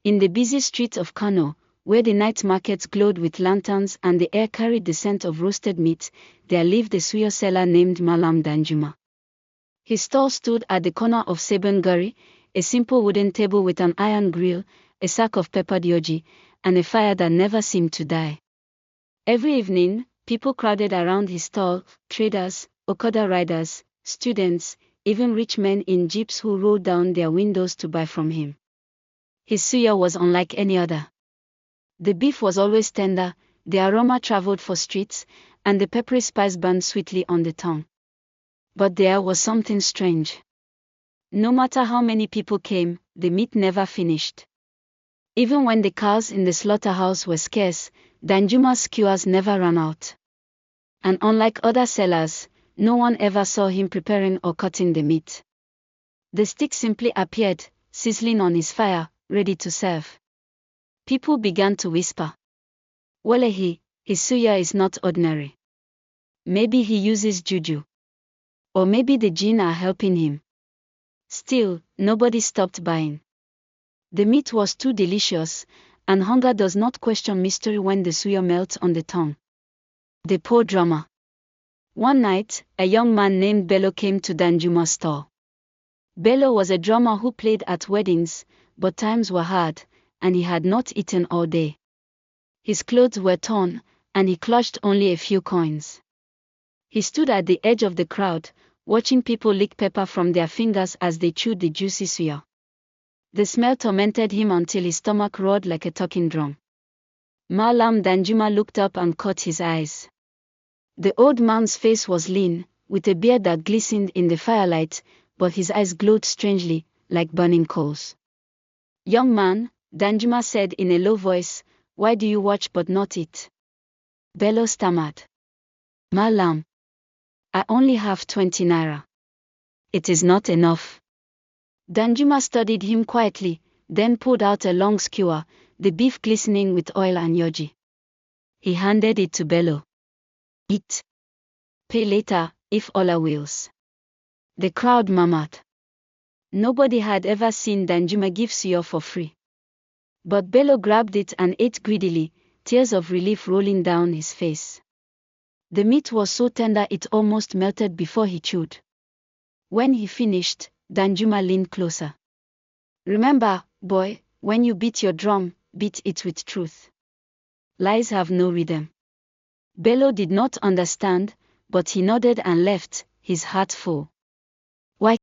In the busy streets of Kano, where the night markets glowed with lanterns and the air carried the scent of roasted meat, there lived a Suya seller named Mallam Danjuma. His stall stood at the corner of Sabon Gari, a simple wooden table with an iron grill, a sack of peppered yoji, and a fire that never seemed to die. Every evening, people crowded around his stall, traders, Okada riders, students, even rich men in jeeps who rolled down their windows to buy from him. His suya was unlike any other. The beef was always tender, the aroma traveled for streets, and the peppery spice burned sweetly on the tongue. But there was something strange. No matter how many people came, the meat never finished. Even when the cows in the slaughterhouse were scarce, Danjuma's skewers never ran out. And unlike other sellers, no one ever saw him preparing or cutting the meat. The stick simply appeared, sizzling on his fire, ready to serve. People began to whisper, "Wallahi, his suya is not ordinary. Maybe he uses juju. Or maybe the jinn are helping him." Still, nobody stopped buying. The meat was too delicious, and hunger does not question mystery when the suya melts on the tongue. The poor drummer. One night, a young man named Bello came to Danjuma's store. Bello was a drummer who played at weddings, but times were hard, and he had not eaten all day. His clothes were torn, and he clutched only a few coins. He stood at the edge of the crowd, watching people lick pepper from their fingers as they chewed the juicy suya. The smell tormented him until his stomach roared like a talking drum. Mallam Danjuma looked up and caught his eyes. The old man's face was lean, with a beard that glistened in the firelight, but his eyes glowed strangely, like burning coals. "Young man," Danjuma said in a low voice, "why do you watch but not eat?" Bello stammered. "Mallam, I only have 20 naira. It is not enough." Danjuma studied him quietly, then pulled out a long skewer, the beef glistening with oil and yoji. He handed it to Bello. "Eat. Pay later, if Allah wills." The crowd murmured. Nobody had ever seen Danjuma give suya for free. But Bello grabbed it and ate greedily, tears of relief rolling down his face. The meat was so tender it almost melted before he chewed. When he finished, Danjuma leaned closer. "Remember, boy, when you beat your drum, beat it with truth. Lies have no rhythm." Bello did not understand, but he nodded and left, his heart full.